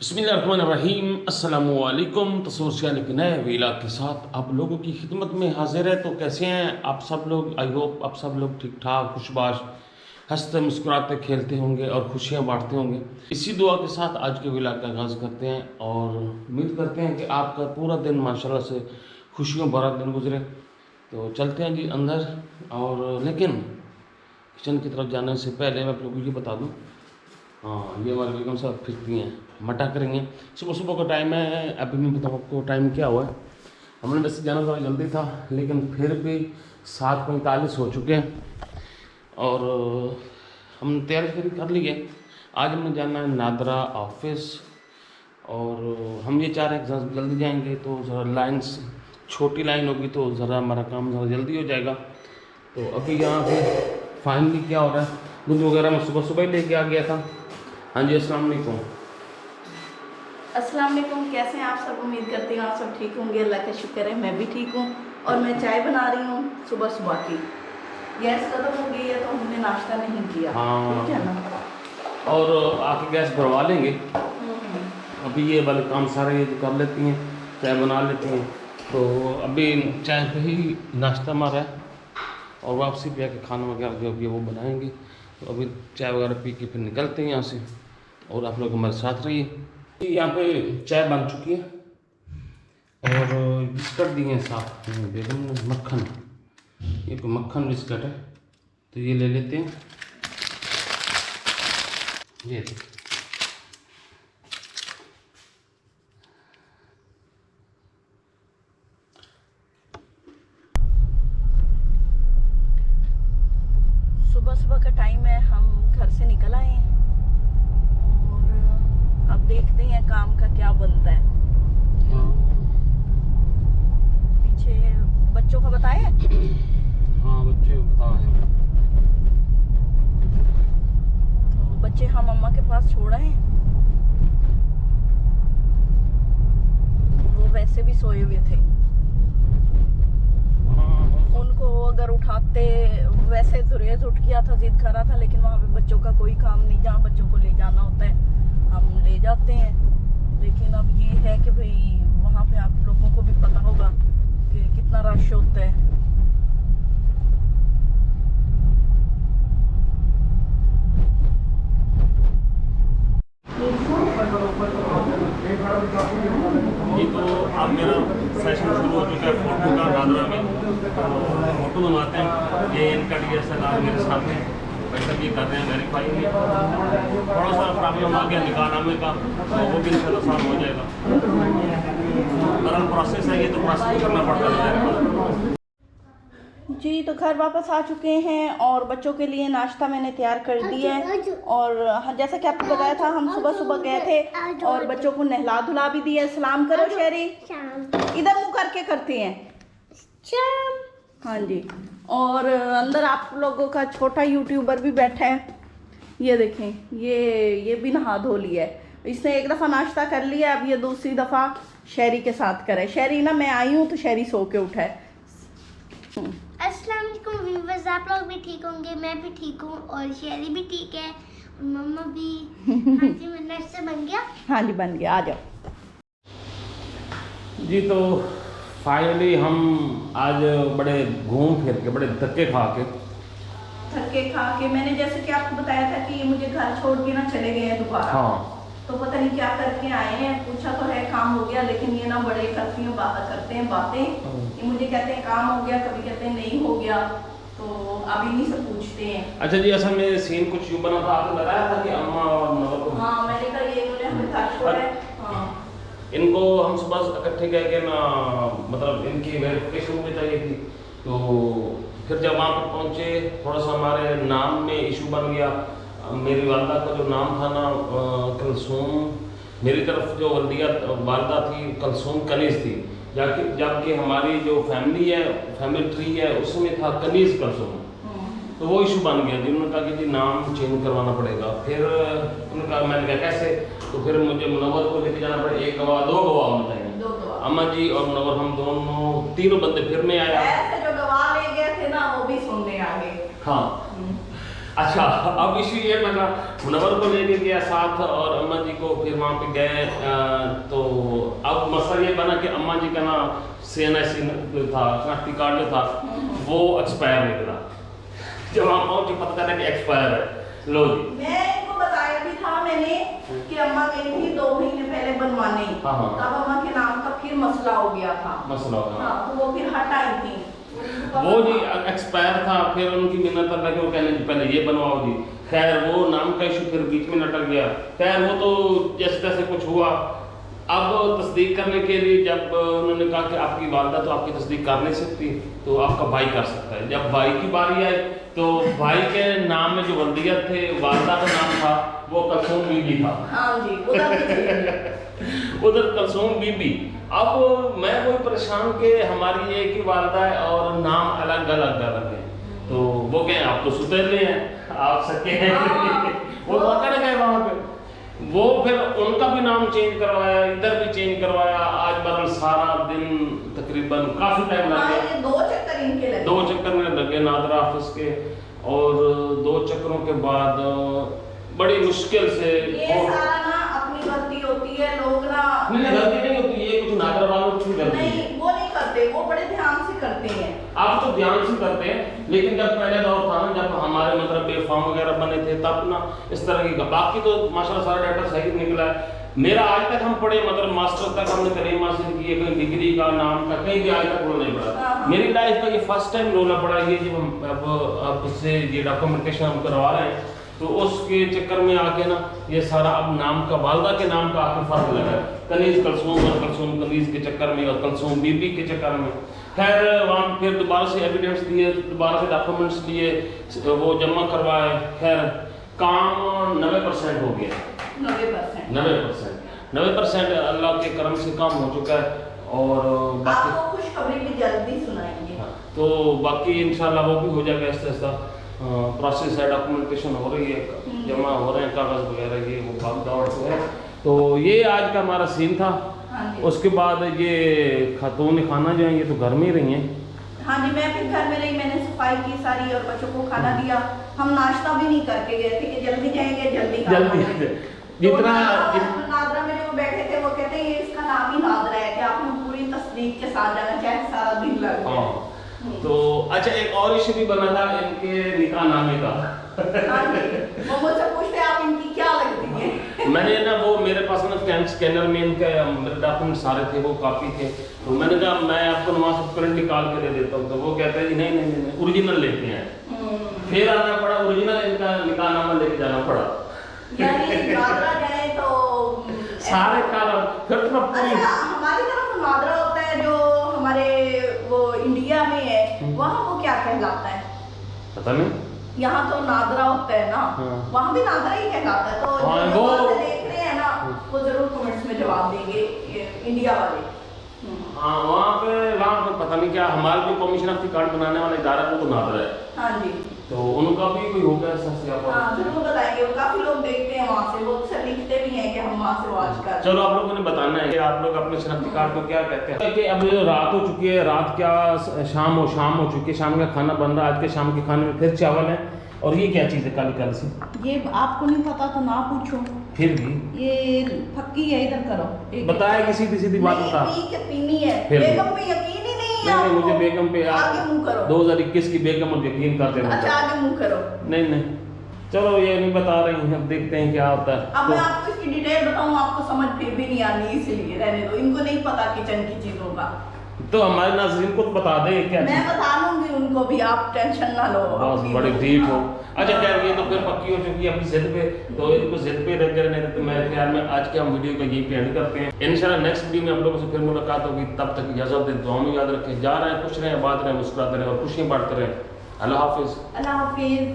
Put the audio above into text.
बिस्मिल्लाहिर्रहमानिर्रहीम अस्सलामुअलैकुम। तस्वीर सियाल के नए व्लॉग के साथ आप लोगों की खिदमत में हाजिर है। तो कैसे हैं आप सब लोग? आई होप आप सब लोग ठीक ठाक खुशबाश हंसते मुस्कुराते खेलते होंगे और खुशियां बांटते होंगे। इसी दुआ के साथ आज के व्लॉग का आगाज़ करते हैं और उम्मीद करते हैं कि आपका पूरा दिन माशाल्लाह से खुशियों भरा दिन गुजरे। तो चलते हैं जी अंदर। और लेकिन किचन की तरफ जाने से पहले मैं आप लोगों को ये बता दूँ, हाँ ये हमारे बेगम साहब फिरती हैं, मटा करेंगे। सुबह सुबह का टाइम है। अभी मैं बताऊँ आपको टाइम क्या हुआ है। हमने वैसे जाना थोड़ा जल्दी था लेकिन फिर भी 7:45 हो चुके हैं और हम तैयारी कर ली है। आज हमने जाना है नादरा ऑफिस और हम ये चाह रहे हैं कि जल्दी जाएंगे तो ज़रा लाइन छोटी लाइन होगी तो ज़रा हमारा काम ज़रा जल्दी हो जाएगा। तो अभी यहाँ पे फाइनली क्या हो रहा है, दूध वगैरह मैं सुबह सुबह ही लेके आ गया था। हाँ जी अस्सलाम वालेकुम। अस्सलाम वालेकुम। कैसे हैं आप सब? उम्मीद करती हूँ आप सब ठीक होंगे। अल्लाह का शुक्र है मैं भी ठीक हूँ। और मैं चाय बना रही हूँ सुबह सुबह की। गैस खत्म हो गई है तो हमने नाश्ता नहीं किया। हाँ ठीक है ना। और आके गैस भरवा लेंगे। अभी ये वाले काम सारे कर लेती हैं, चाय बना लेती हैं। तो अभी चाय पे ही नाश्ता हमारा है और वापसी पे आके खाना वगैरह जो भी है वो बनाएंगे। तो अभी चाय वगैरह पी के फिर निकलते हैं यहाँ से और आप लोग हमारे साथ रहिए। यहाँ पे चाय बन चुकी है और बिस्किट दिए हैं साथ में बेगम ने, मक्खन, ये कोई मक्खन बिस्किट है तो ये ले लेते हैं। ये सुबह सुबह का टाइम है, हम घर से निकल आए हैं और अब देखते हैं काम का क्या बनता है। पीछे बच्चों का बताए। हाँ बच्चे बताए। तो बच्चे हम अम्मा के पास छोड़ आए हैं। वो वैसे भी सोए हुए थे। उनको अगर उठाते, वैसे जुरेज उठ गया था, जिद कर रहा था, लेकिन वहाँ पे बच्चों का कोई काम नहीं। जहाँ बच्चों को ले जाना होता है हम ले जाते हैं। लेकिन अब ये है कि भाई वहाँ पे आप लोगों को भी पता होगा कि कितना रश होता है। ये तो आप मेरा सेशन शुरू हो चुका है फोटो का नादरा में। फोटो बनवाते हैं, ये इनका DSLR मेरे सामने वैसे भी कर रहे हैं वेरीफाई में। थोड़ा सा प्रॉब्लम आ गया निकाहनामे का तो वो भी इंशाल्लाह सॉल्व हो जाएगा। सरल प्रोसेस है ये, तो प्रोसेस करना पड़ता है। जी तो घर वापस आ चुके हैं और बच्चों के लिए नाश्ता मैंने तैयार कर दिया है। और जैसा कि आपको बताया था हम सुबह सुबह गए थे और बच्चों को नहला धुला भी दिया। सलाम करो शेरी, इधर मुँह करके करते हैं। हाँ जी। और अंदर आप लोगों का छोटा यूट्यूबर भी बैठा है, ये देखें। ये भी नहा धो लिया है। इसने एक दफ़ा नाश्ता कर लिया, अब ये दूसरी दफ़ा शहरी के साथ करे। शहरी ना मैं आई हूँ तो शहरी सो के उठा है। अस्सलाम वालेकुम व्यूअर्स, आप लोग भी ठीक होंगे, मैं भी ठीक हूँ और शेरी भी ठीक है और मम्मा भी। हाँ जी मेरा नाश्ता बन गया। हाँ जी बन गया, आ जाओ जी तो फाइनली हम आज बड़े घूम फिर के बड़े धक्के खा के मैंने जैसे कि आपको बताया था कि मुझे घर छोड़ के ना चले गए हैं दोबारा। हाँ तो पता नहीं क्या करके आए हैं। पूछा तो है काम हो गया, लेकिन ये ना बड़े करते हैं बातें। ये मुझे कहते हैं काम हो गया, कभी कहते हैं नहीं हो गया। तो अभी नहीं सब पूछते हैं। अच्छा जी, असल में सीन कुछ यूँ बना था, आपने बताया था कि अम्मा और नवर को, हाँ मैंने कहा ये इन्होंने हमें घर छोड़ा है। हाँ इनको हम सुबह इकट्ठे कह के ना, मतलब इनकी वेरिफिकेशन भी चाहिए थी। तो फिर जब वहाँ पर पहुँचे थोड़ा सा हमारे नाम में इशू बन गया। मेरी वालदा का जो नाम था ना कलसूम, मेरी तरफ जो वालदा थी कलसूम कनीज़ थी, जबकि हमारी जो फैमिली है, फैमिली ट्री है, उसमें था कनीज़ कलसूम। तो वो इशू बन गया जी। उन्होंने कहा कि जी नाम चेंज करवाना पड़ेगा। फिर उन्होंने कहा, मैंने कहा कैसे? तो फिर मुझे मुनव्वर को लेके जाना पड़े। एक गवाह, दो गवाह होने चाहिए, अम्मा जी और मुनव्वर, हम दोनों तीनों बंदे फिर में आया। ऐसे जो गवाह ले गए थे ना वो भी सुनने आ गए। हाँ अच्छा, अब इशू ये बना, मुनव्वर को लेके गया साथ और अम्मा जी को, फिर वहाँ पे गए तो अब मसला ये बना कि अम्मा जी का ना CNC था, शनाख्ती कार्ड जो था वो एक्सपायर निकला। जब वहाँ पहुँचे पता चला कि एक्सपायर है। लो जी, मैं इनको बताया भी था मैंने कि अम्मा गई थी 2 महीने पहले बनवाने, हाँ। तब अम्मा के नाम का फिर मसला हो गया था। मसला हो गया। हाँ, तो वो फिर हटाई थी। वो जी एक्सपायर था, फिर उनकी मिन्नत अल्लाह के, वो कहने जी पहले ये बनवाओ जी। खैर वो नाम का इशू फिर बीच में लटक गया। खैर वो तो जैसे तैसे कुछ हुआ। अब तस्दीक करने के लिए जब उन्होंने कहा कि आपकी वालदा तो आपकी तस्दीक कर नहीं सकती, तो आपका भाई कर सकता है। जब भाई की बारी आई तो भाई के नाम में जो वल्दियत थे, वालदा का नाम था वो कलसूम बीबी था। हाँ जी, उधर कलसूम बीबी। अब मैं वही परेशान कि हमारी एक ही वालदा है और नाम अलग अलग है। तो वो कहें आप तो सुतेले हैं, आप सके हैं। वो पकड़ गए वहाँ पे। वो फिर उनका भी नाम चेंज करवाया, इधर भी चेंज करवाया। आज बरन सारा दिन तकरीबन काफ़ी टाइम लग गया। ये 2 चक्कर इनके लगे। 2 चक्कर में लगे नादरा ऑफिस के, और 2 चक्करों के बाद बड़ी मुश्किल से ये सारा ना अपनी गलती होती है, लोग ना नहीं गलती नहीं होती, ये कुछ नादरा वालों की गलती है। नहीं, वो नहीं करते, वो बड़े ध्यान से करते हैं। आप तो ध्यान से करते हैं, लेकिन जब पहले दौर था ना, जब हमारे मतलब बेफाम वगैरह बने थे, तब ना इस तरह की। बाकी तो माशाल्लाह सारा डाटा सही निकला है। मेरा आज तक हम पढ़े, मतलब मास्टर तक हमने तलीम हासिल की है, कहीं डिग्री का नाम का कहीं भी आज तक रोल नहीं पड़ा। मेरी लाइफ का ये फर्स्ट टाइम रोना पड़ा ये, जब हम अब उससे ये डॉक्यूमेंटेशन हम करवा रहे हैं, तो उसके चक्कर में आके ना ये सारा अब नाम का, वालदा के नाम का आके फर्क लगा है। कनीज कलसूम और कलसूम कनीज के चक्कर में, और कलसूम बीबी के चक्कर में। खैर वहाँ फिर दोबारा से एविडेंस दिए, दोबारा से डॉक्यूमेंट्स लिए, वो जमा करवाए। खैर काम 90% हो गया। 90% अल्लाह के करम से काम हो चुका है। और बाकी आपको खुशखबरी भी जल्दी सुनाएंगे। तो बाकी इंशाल्लाह वो भी हो जाएगा आहिस्ता आहिस्ता। प्रोसेस है, डॉक्यूमेंटेशन हो रही है, जमा हो रहे हैं कागज़ वगैरह, ये वो भाग दौड़ से है। तो ये आज का हमारा सीन था। उसके बाद ये खातून खाना जो है ये तो घर में ही रही हैं। हाँ जी, मैं फिर घर में रही, मैंने सफाई की सारी और बच्चों को खाना दिया। हम नाश्ता भी नहीं करके गए थे कि जल्दी जाएंगे जल्दी जितना नादरा में जो बैठे थे वो कहते हैं ये इसका नाम ही नादरा है कि आपने पूरी तस्दीक के साथ जाना, चाहे सारा दिन लग जाए। तो अच्छा, एक और इशू भी बना था इनके निकाह नामे का। हाँ जी, वो मुझसे पूछते आप इनकी क्या लगती है। मैंने ना वो मेरे पास ना स्कैनर में इनके डॉक्यूमेंट सारे थे, वो कापी थे। तो मैंने कहा मैं आपको वहाँ से प्रिंट निकाल के दे देता हूँ। तो वो कहते हैं नहीं नहीं नहीं ओरिजिनल लेते हैं। फिर आना पड़ा, ओरिजिनल इनका निकाह नामा लेके जाना पड़ा। यानी नादरा जाए तो सारे कारण फिर तो अच्छा, हमारी तरफ नादरा होता है जो हमारे वो इंडिया में है, वहाँ वो क्या कहलाता है पता नहीं। यहाँ तो नादरा होता है ना, वहाँ भी नादरा ही कहलाता है। तो जो वो देख रहे हैं ना वो जरूर कमेंट्स में जवाब देंगे इंडिया वाले। हाँ वहाँ पे पता नहीं क्या, हमारा जो कमीशन ऑफ कार्ड बनाने वाला इदारा है वो तो नादरा है। हाँ जी, तो उनका भी कोई होगा ऐसा सियापा। हाँ जरूर बताएंगे, वो काफी लोग देखते हैं वहाँ से, वो अक्सर लिखते भी हैं कि हम वहाँ से वॉच कर। चलो आप लोगों ने बताना है कि आप लोग अपने शनाख्ती कार्ड को क्या कहते हैं। कि अब रात हो चुकी है, रात क्या शाम हो चुकी है, शाम का खाना बन रहा है। आज के शाम के खाने में फिर चावल है। और ये क्या चीज़ है काली काली सी? ये आपको नहीं पता तो ना पूछो। फिर भी ये फक्की है, इधर करो। बताया कि सीधी सीधी बात बता। पीनी है। बेगम पे यकीन ही नहीं है। नहीं मुझे बेगम पे आगे मुंह करो। 2021 की बेगम और यकीन करते हैं। अच्छा आगे मुंह करो। नहीं चलो ये नहीं बता रही हूँ, अब देखते हैं क्या होता है। अब मैं आपको इसकी डिटेल बताऊँ, आपको समझ फिर भी नहीं आनी, इसलिए रहने दो। इनको नहीं पता किचन की चीजों का। तो हमारे नाज़रीन को तो बता दे क्या। मैं बता लूंगी उनको भी, आप टेंशन ना लो। बस बड़े डीप हो। अच्छा खैर ये तो फिर पक्की हो चुकी है अपनी जिद पे, तो इनको जिद पे रख कर नहीं। तो मेरे ख्याल में आज के हम वीडियो को यहीं पे एंड करते हैं। इंशाल्लाह नेक्स्ट वीडियो में आप लोगों से फिर मुलाकात होगी। तब तक इजाज़त दें, दुआ में याद रखें। जा रहे हैं, खुश रहें, बात रहें, मुस्कुराते रहें और खुशियाँ बांटते रहें। अल्लाह हाफिज़। अल्लाह हाफिज़।